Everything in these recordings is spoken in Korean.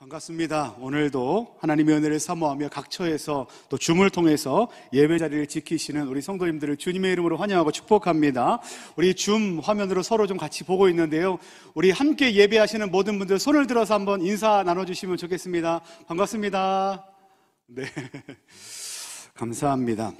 반갑습니다. 오늘도 하나님의 은혜를 사모하며 각처에서 또 줌을 통해서 예배 자리를 지키시는 우리 성도님들을 주님의 이름으로 환영하고 축복합니다. 우리 줌 화면으로 서로 좀 같이 보고 있는데요, 우리 함께 예배하시는 모든 분들 손을 들어서 한번 인사 나눠주시면 좋겠습니다. 반갑습니다. 네, 감사합니다.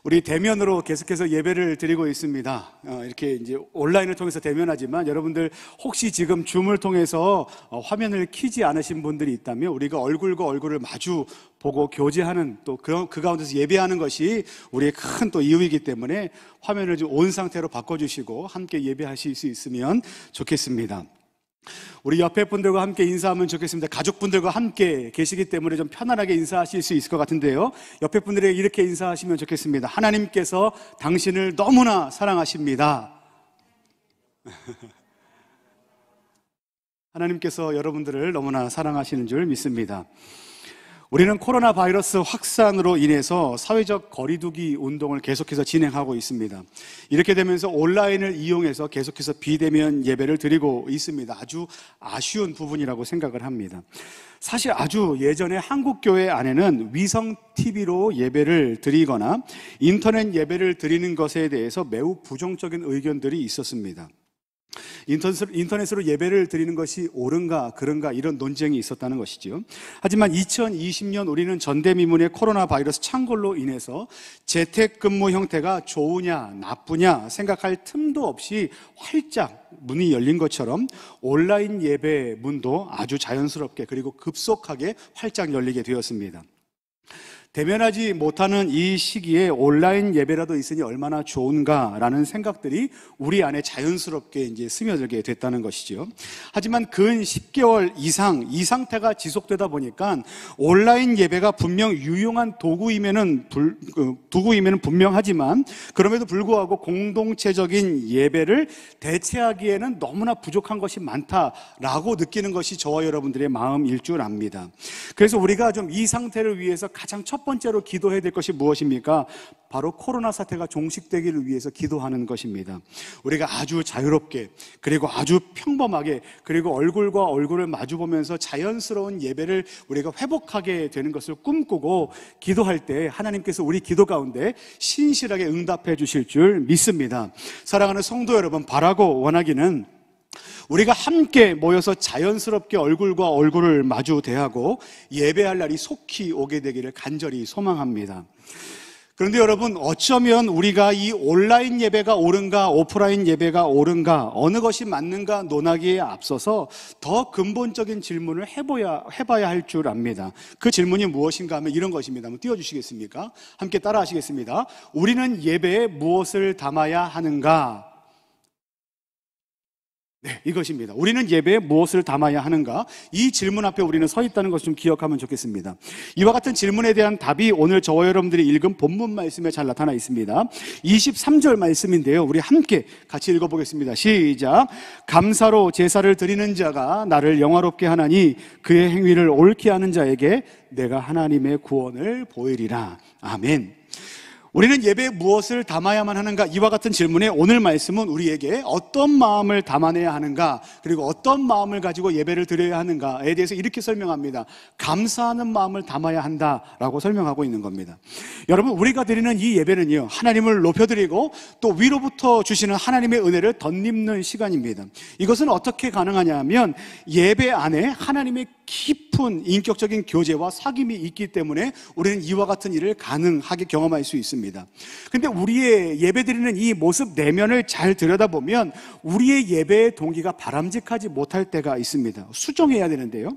우리 대면으로 계속해서 예배를 드리고 있습니다. 이렇게 이제 온라인을 통해서 대면하지만 여러분들 혹시 지금 줌을 통해서 화면을 켜지 않으신 분들이 있다면 우리가 얼굴과 얼굴을 마주 보고 교제하는 또 그 가운데서 예배하는 것이 우리의 큰 또 이유이기 때문에 화면을 좀 온 상태로 바꿔주시고 함께 예배하실 수 있으면 좋겠습니다. 우리 옆에 분들과 함께 인사하면 좋겠습니다. 가족분들과 함께 계시기 때문에 좀 편안하게 인사하실 수 있을 것 같은데요, 옆에 분들에게 이렇게 인사하시면 좋겠습니다. 하나님께서 당신을 너무나 사랑하십니다. 하나님께서 여러분들을 너무나 사랑하시는 줄 믿습니다. 우리는 코로나 바이러스 확산으로 인해서 사회적 거리두기 운동을 계속해서 진행하고 있습니다. 이렇게 되면서 온라인을 이용해서 계속해서 비대면 예배를 드리고 있습니다. 아주 아쉬운 부분이라고 생각을 합니다. 사실 아주 예전에 한국교회 안에는 위성 TV로 예배를 드리거나 인터넷 예배를 드리는 것에 대해서 매우 부정적인 의견들이 있었습니다. 인터넷으로 예배를 드리는 것이 옳은가 그른가 이런 논쟁이 있었다는 것이죠. 하지만 2020년 우리는 전대미문의 코로나 바이러스 창궐로 인해서 재택근무 형태가 좋으냐 나쁘냐 생각할 틈도 없이 활짝 문이 열린 것처럼 온라인 예배 문도 아주 자연스럽게 그리고 급속하게 활짝 열리게 되었습니다. 대면하지 못하는 이 시기에 온라인 예배라도 있으니 얼마나 좋은가라는 생각들이 우리 안에 자연스럽게 이제 스며들게 됐다는 것이죠. 하지만 근 10개월 이상 이 상태가 지속되다 보니까 온라인 예배가 분명 유용한 도구임에는 분명하지만 그럼에도 불구하고 공동체적인 예배를 대체하기에는 너무나 부족한 것이 많다라고 느끼는 것이 저와 여러분들의 마음일 줄 압니다. 그래서 우리가 좀 이 상태를 위해서 가장 첫 번째로 기도해야 될 것이 무엇입니까? 바로 코로나 사태가 종식되기를 위해서 기도하는 것입니다. 우리가 아주 자유롭게 그리고 아주 평범하게 그리고 얼굴과 얼굴을 마주보면서 자연스러운 예배를 우리가 회복하게 되는 것을 꿈꾸고 기도할 때 하나님께서 우리 기도 가운데 신실하게 응답해 주실 줄 믿습니다. 사랑하는 성도 여러분, 바라고 원하기는 우리가 함께 모여서 자연스럽게 얼굴과 얼굴을 마주 대하고 예배할 날이 속히 오게 되기를 간절히 소망합니다. 그런데 여러분, 어쩌면 우리가 이 온라인 예배가 옳은가 오프라인 예배가 옳은가 어느 것이 맞는가 논하기에 앞서서 더 근본적인 질문을 해봐야 할 줄 압니다. 그 질문이 무엇인가 하면 이런 것입니다. 한번 띄워주시겠습니까? 함께 따라 하시겠습니다. 우리는 예배에 무엇을 담아야 하는가? 네, 이것입니다. 우리는 예배에 무엇을 담아야 하는가? 이 질문 앞에 우리는 서 있다는 것을 좀 기억하면 좋겠습니다. 이와 같은 질문에 대한 답이 오늘 저와 여러분들이 읽은 본문 말씀에 잘 나타나 있습니다. 23절 말씀인데요, 우리 함께 같이 읽어보겠습니다. 시작. 감사로 제사를 드리는 자가 나를 영화롭게 하나니 그의 행위를 옳게 하는 자에게 내가 하나님의 구원을 보이리라. 아멘. 우리는 예배에 무엇을 담아야만 하는가? 이와 같은 질문에 오늘 말씀은 우리에게 어떤 마음을 담아내야 하는가, 그리고 어떤 마음을 가지고 예배를 드려야 하는가에 대해서 이렇게 설명합니다. 감사하는 마음을 담아야 한다라고 설명하고 있는 겁니다. 여러분, 우리가 드리는 이 예배는요, 하나님을 높여드리고 또 위로부터 주시는 하나님의 은혜를 덧입는 시간입니다. 이것은 어떻게 가능하냐 하면 예배 안에 하나님의 깊은 인격적인 교제와 사귐이 있기 때문에 우리는 이와 같은 일을 가능하게 경험할 수 있습니다. 그런데 우리의 예배드리는 이 모습 내면을 잘 들여다보면 우리의 예배의 동기가 바람직하지 못할 때가 있습니다. 수정해야 되는데요,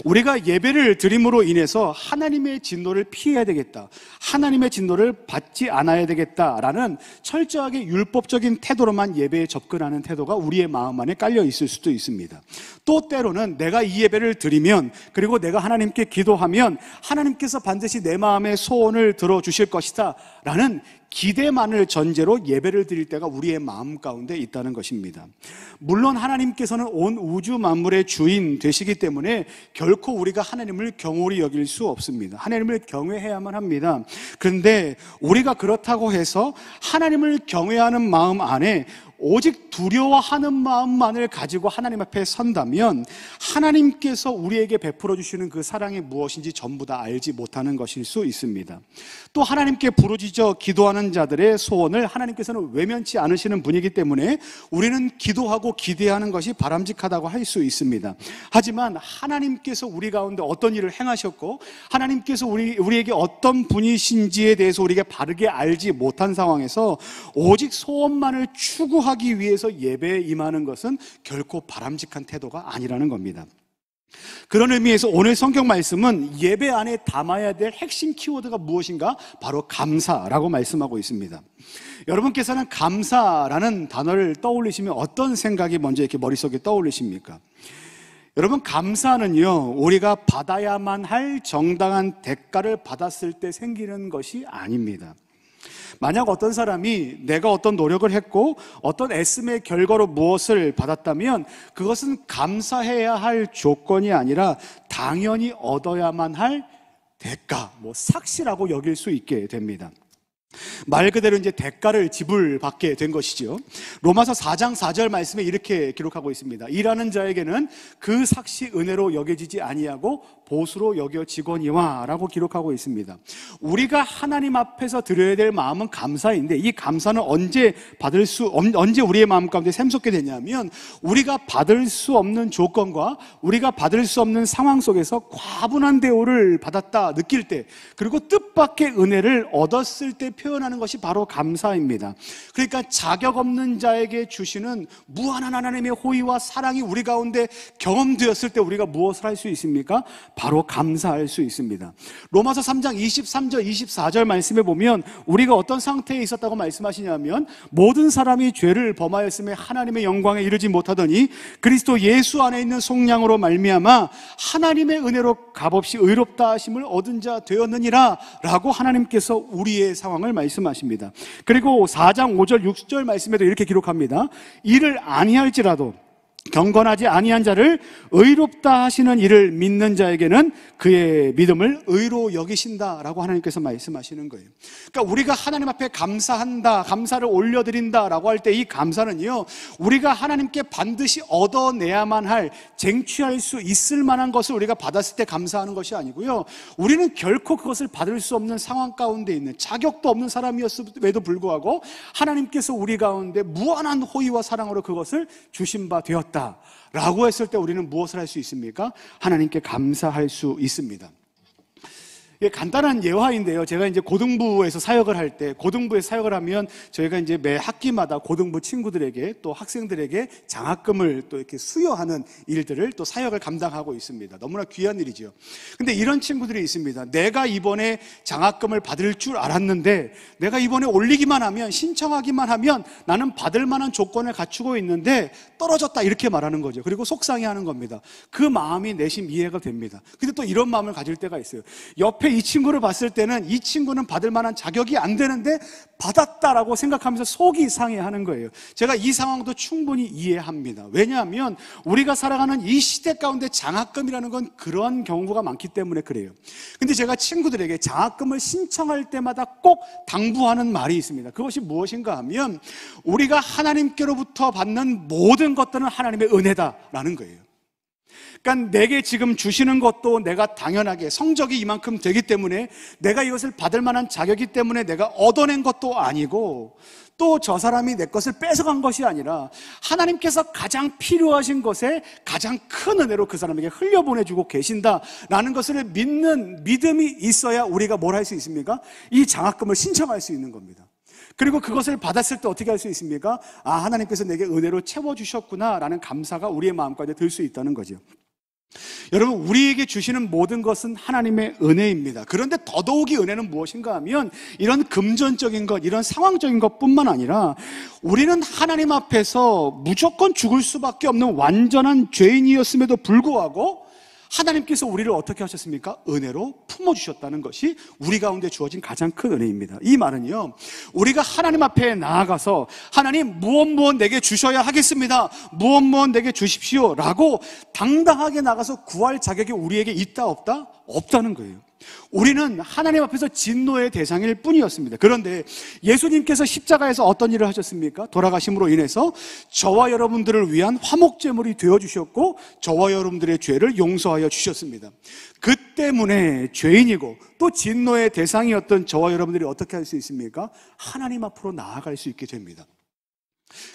우리가 예배를 드림으로 인해서 하나님의 진노를 피해야 되겠다, 하나님의 진노를 받지 않아야 되겠다라는 철저하게 율법적인 태도로만 예배에 접근하는 태도가 우리의 마음 안에 깔려 있을 수도 있습니다. 또 때로는 내가 이 예배를 드리면 그리고 내가 하나님께 기도하면 하나님께서 반드시 내 마음의 소원을 들어주실 것이다 라는 기대만을 전제로 예배를 드릴 때가 우리의 마음 가운데 있다는 것입니다. 물론 하나님께서는 온 우주 만물의 주인 되시기 때문에 결코 우리가 하나님을 경홀히 여길 수 없습니다. 하나님을 경외해야만 합니다. 그런데 우리가 그렇다고 해서 하나님을 경외하는 마음 안에 오직 두려워하는 마음만을 가지고 하나님 앞에 선다면 하나님께서 우리에게 베풀어 주시는 그 사랑이 무엇인지 전부 다 알지 못하는 것일 수 있습니다. 또 하나님께 부르짖어 기도하는 자들의 소원을 하나님께서는 외면치 않으시는 분이기 때문에 우리는 기도하고 기대하는 것이 바람직하다고 할 수 있습니다. 하지만 하나님께서 우리 가운데 어떤 일을 행하셨고 하나님께서 우리에게 어떤 분이신지에 대해서 우리가 바르게 알지 못한 상황에서 오직 소원만을 추구하기 위해서 예배에 임하는 것은 결코 바람직한 태도가 아니라는 겁니다. 그런 의미에서 오늘 성경 말씀은 예배 안에 담아야 될 핵심 키워드가 무엇인가? 바로 감사라고 말씀하고 있습니다. 여러분께서는 감사라는 단어를 떠올리시면 어떤 생각이 먼저 이렇게 머릿속에 떠올리십니까? 여러분, 감사는요, 우리가 받아야만 할 정당한 대가를 받았을 때 생기는 것이 아닙니다. 만약 어떤 사람이 내가 어떤 노력을 했고 어떤 애씀의 결과로 무엇을 받았다면 그것은 감사해야 할 조건이 아니라 당연히 얻어야만 할 대가, 삭시라고 여길 수 있게 됩니다. 말 그대로 이제 대가를 지불받게 된 것이죠. 로마서 4장 4절 말씀에 이렇게 기록하고 있습니다. 일하는 자에게는 그 삭시 은혜로 여겨지지 아니하고 보수로 여겨지거니와 라고 기록하고 있습니다. 우리가 하나님 앞에서 드려야 될 마음은 감사인데 이 감사는 언제 우리의 마음 가운데 샘솟게 되냐면 우리가 받을 수 없는 조건과 우리가 받을 수 없는 상황 속에서 과분한 대우를 받았다 느낄 때, 그리고 뜻밖의 은혜를 얻었을 때 표현하는 것이 바로 감사입니다. 그러니까 자격 없는 자에게 주시는 무한한 하나님의 호의와 사랑이 우리 가운데 경험되었을 때 우리가 무엇을 할 수 있습니까? 바로 감사할 수 있습니다. 로마서 3장 23절 24절 말씀에 보면 우리가 어떤 상태에 있었다고 말씀하시냐면 모든 사람이 죄를 범하였음에 하나님의 영광에 이르지 못하더니 그리스도 예수 안에 있는 속량으로 말미암아 하나님의 은혜로 값없이 의롭다 하심을 얻은 자 되었느니라 라고 하나님께서 우리의 상황을 말씀하십니다. 그리고 4장 5절 6절 말씀에도 이렇게 기록합니다. 이를 아니할지라도 경건하지 아니한 자를 의롭다 하시는 이를 믿는 자에게는 그의 믿음을 의로 여기신다라고 하나님께서 말씀하시는 거예요. 그러니까 우리가 하나님 앞에 감사한다, 감사를 올려드린다라고 할 때 이 감사는요, 우리가 하나님께 반드시 얻어내야만 할, 쟁취할 수 있을 만한 것을 우리가 받았을 때 감사하는 것이 아니고요, 우리는 결코 그것을 받을 수 없는 상황 가운데 있는, 자격도 없는 사람이었음에도 불구하고 하나님께서 우리 가운데 무한한 호의와 사랑으로 그것을 주신 바 되었다 라고 했을 때 우리는 무엇을 할 수 있습니까? 하나님께 감사할 수 있습니다. 간단한 예화인데요. 제가 이제 고등부에서 사역을 할 때, 고등부에서 사역을 하면 저희가 이제 매 학기마다 고등부 친구들에게 또 학생들에게 장학금을 또 이렇게 수여하는 일들을 또 사역을 감당하고 있습니다. 너무나 귀한 일이죠. 근데 이런 친구들이 있습니다. 내가 이번에 장학금을 받을 줄 알았는데 내가 이번에 올리기만 하면, 신청하기만 하면 나는 받을 만한 조건을 갖추고 있는데 떨어졌다, 이렇게 말하는 거죠. 그리고 속상해하는 겁니다. 그 마음이 내심 이해가 됩니다. 근데 또 이런 마음을 가질 때가 있어요. 옆에 이 친구를 봤을 때는 이 친구는 받을 만한 자격이 안 되는데 받았다라고 생각하면서 속이 상해하는 거예요. 제가 이 상황도 충분히 이해합니다. 왜냐하면 우리가 살아가는 이 시대 가운데 장학금이라는 건 그런 경우가 많기 때문에 그래요. 근데 제가 친구들에게 장학금을 신청할 때마다 꼭 당부하는 말이 있습니다. 그것이 무엇인가 하면 우리가 하나님께로부터 받는 모든 것들은 하나님의 은혜다라는 거예요. 그러니까 내게 지금 주시는 것도 내가 당연하게 성적이 이만큼 되기 때문에, 내가 이것을 받을 만한 자격이기 때문에 내가 얻어낸 것도 아니고, 또 저 사람이 내 것을 뺏어간 것이 아니라 하나님께서 가장 필요하신 것에 가장 큰 은혜로 그 사람에게 흘려보내주고 계신다라는 것을 믿는 믿음이 있어야 우리가 뭘 할 수 있습니까? 이 장학금을 신청할 수 있는 겁니다. 그리고 그것을 받았을 때 어떻게 할 수 있습니까? 아, 하나님께서 내게 은혜로 채워주셨구나 라는 감사가 우리의 마음까지 들 수 있다는 거죠. 여러분, 우리에게 주시는 모든 것은 하나님의 은혜입니다. 그런데 더더욱이 은혜는 무엇인가 하면 이런 금전적인 것, 이런 상황적인 것뿐만 아니라 우리는 하나님 앞에서 무조건 죽을 수밖에 없는 완전한 죄인이었음에도 불구하고 하나님께서 우리를 어떻게 하셨습니까? 은혜로 품어주셨다는 것이 우리 가운데 주어진 가장 큰 은혜입니다. 이 말은요, 우리가 하나님 앞에 나아가서 하나님 무엇 내게 주셔야 하겠습니다, 무엇 내게 주십시오 라고 당당하게 나가서 구할 자격이 우리에게 있다 없다? 없다는 거예요. 우리는 하나님 앞에서 진노의 대상일 뿐이었습니다. 그런데 예수님께서 십자가에서 어떤 일을 하셨습니까? 돌아가심으로 인해서 저와 여러분들을 위한 화목제물이 되어주셨고 저와 여러분들의 죄를 용서하여 주셨습니다. 그 때문에 죄인이고 또 진노의 대상이었던 저와 여러분들이 어떻게 할 수 있습니까? 하나님 앞으로 나아갈 수 있게 됩니다.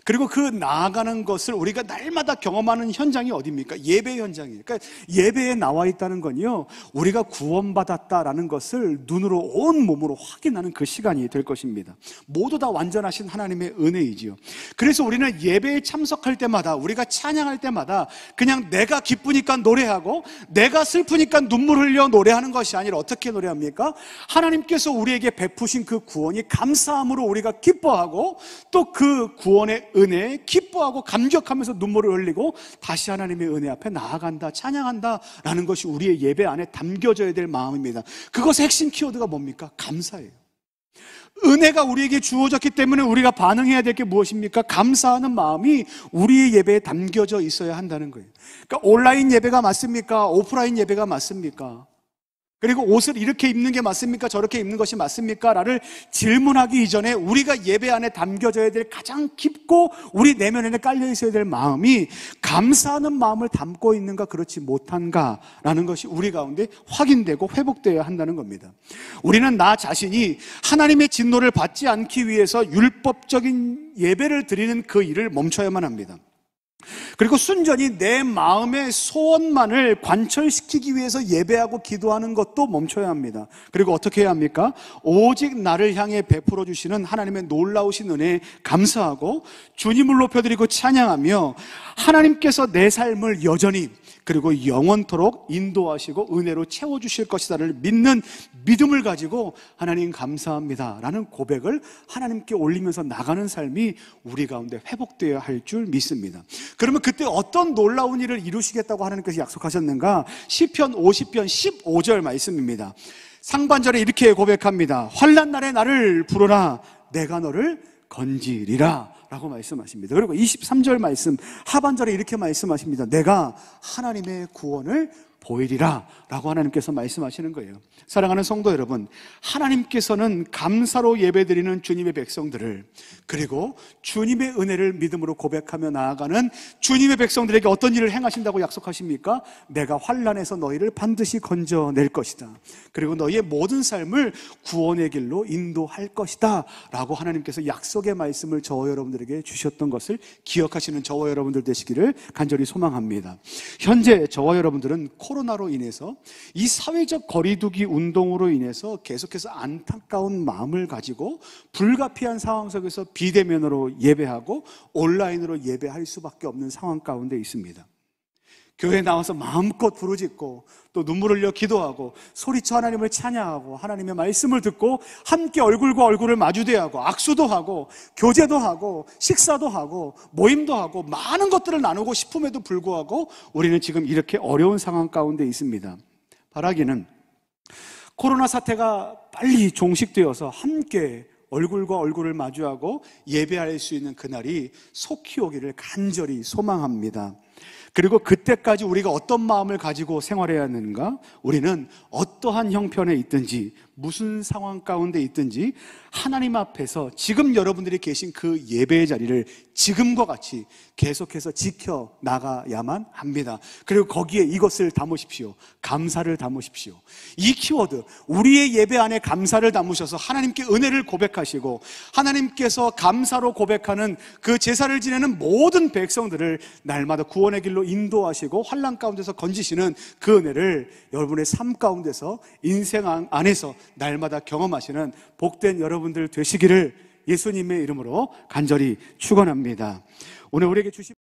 그리고 그 나아가는 것을 우리가 날마다 경험하는 현장이 어디입니까? 예배 현장이에요. 그러니까 예배에 나와 있다는 건요, 우리가 구원받았다라는 것을 눈으로 온 몸으로 확인하는 그 시간이 될 것입니다. 모두 다 완전하신 하나님의 은혜이지요. 그래서 우리는 예배에 참석할 때마다, 우리가 찬양할 때마다 그냥 내가 기쁘니까 노래하고 내가 슬프니까 눈물 흘려 노래하는 것이 아니라 어떻게 노래합니까? 하나님께서 우리에게 베푸신 그 구원이 감사함으로 우리가 기뻐하고 또 그 구원의 은혜에 기뻐하고 감격하면서 눈물을 흘리고 다시 하나님의 은혜 앞에 나아간다, 찬양한다 라는 것이 우리의 예배 안에 담겨져야 될 마음입니다. 그것의 핵심 키워드가 뭡니까? 감사예요. 은혜가 우리에게 주어졌기 때문에 우리가 반응해야 될 게 무엇입니까? 감사하는 마음이 우리의 예배에 담겨져 있어야 한다는 거예요. 그러니까 온라인 예배가 맞습니까? 오프라인 예배가 맞습니까? 그리고 옷을 이렇게 입는 게 맞습니까? 저렇게 입는 것이 맞습니까? 라를 질문하기 이전에 우리가 예배 안에 담겨져야 될 가장 깊고 우리 내면에 깔려 있어야 될 마음이 감사하는 마음을 담고 있는가 그렇지 못한가 라는 것이 우리 가운데 확인되고 회복되어야 한다는 겁니다. 우리는 나 자신이 하나님의 진노를 받지 않기 위해서 율법적인 예배를 드리는 그 일을 멈춰야만 합니다. 그리고 순전히 내 마음의 소원만을 관철시키기 위해서 예배하고 기도하는 것도 멈춰야 합니다. 그리고 어떻게 해야 합니까? 오직 나를 향해 베풀어 주시는 하나님의 놀라우신 은혜에 감사하고 주님을 높여드리고 찬양하며 하나님께서 내 삶을 여전히 그리고 영원토록 인도하시고 은혜로 채워주실 것이다를 믿는 믿음을 가지고 하나님 감사합니다 라는 고백을 하나님께 올리면서 나가는 삶이 우리 가운데 회복되어야 할 줄 믿습니다. 그러면 그때 어떤 놀라운 일을 이루시겠다고 하나님께서 약속하셨는가? 시편 50편 15절 말씀입니다. 상반절에 이렇게 고백합니다. 환난 날에 나를 부르라 내가 너를 건지리라 라고 말씀하십니다. 그리고 23절 말씀 하반절에 이렇게 말씀하십니다. 내가 하나님의 구원을 보이리라 라고 하나님께서 말씀하시는 거예요. 사랑하는 성도 여러분, 하나님께서는 감사로 예배드리는 주님의 백성들을, 그리고 주님의 은혜를 믿음으로 고백하며 나아가는 주님의 백성들에게 어떤 일을 행하신다고 약속하십니까? 내가 환난에서 너희를 반드시 건져낼 것이다. 그리고 너희의 모든 삶을 구원의 길로 인도할 것이다 라고 하나님께서 약속의 말씀을 저와 여러분들에게 주셨던 것을 기억하시는 저와 여러분들 되시기를 간절히 소망합니다. 현재 저와 여러분들은 코로나로 인해서 이 사회적 거리두기 운동으로 인해서 계속해서 안타까운 마음을 가지고 불가피한 상황 속에서 비대면으로 예배하고 온라인으로 예배할 수밖에 없는 상황 가운데 있습니다. 교회에 나와서 마음껏 부르짖고 또 눈물 흘려 기도하고 소리쳐 하나님을 찬양하고 하나님의 말씀을 듣고 함께 얼굴과 얼굴을 마주대하고 악수도 하고 교제도 하고 식사도 하고 모임도 하고 많은 것들을 나누고 싶음에도 불구하고 우리는 지금 이렇게 어려운 상황 가운데 있습니다. 바라기는 코로나 사태가 빨리 종식되어서 함께 얼굴과 얼굴을 마주하고 예배할 수 있는 그날이 속히 오기를 간절히 소망합니다. 그리고 그때까지 우리가 어떤 마음을 가지고 생활해야 하는가? 우리는 어떠한 형편에 있든지 무슨 상황 가운데 있든지 하나님 앞에서 지금 여러분들이 계신 그 예배의 자리를 지금과 같이 계속해서 지켜나가야만 합니다. 그리고 거기에 이것을 담으십시오. 감사를 담으십시오. 이 키워드, 우리의 예배 안에 감사를 담으셔서 하나님께 은혜를 고백하시고 하나님께서 감사로 고백하는 그 제사를 지내는 모든 백성들을 날마다 구원의 길로 인도하시고 환난 가운데서 건지시는 그 은혜를 여러분의 삶 가운데서 인생 안에서 날마다 경험하시는 복된 여러분들 되시기를 예수님의 이름으로 간절히 축원합니다. 오늘 우리에게 주신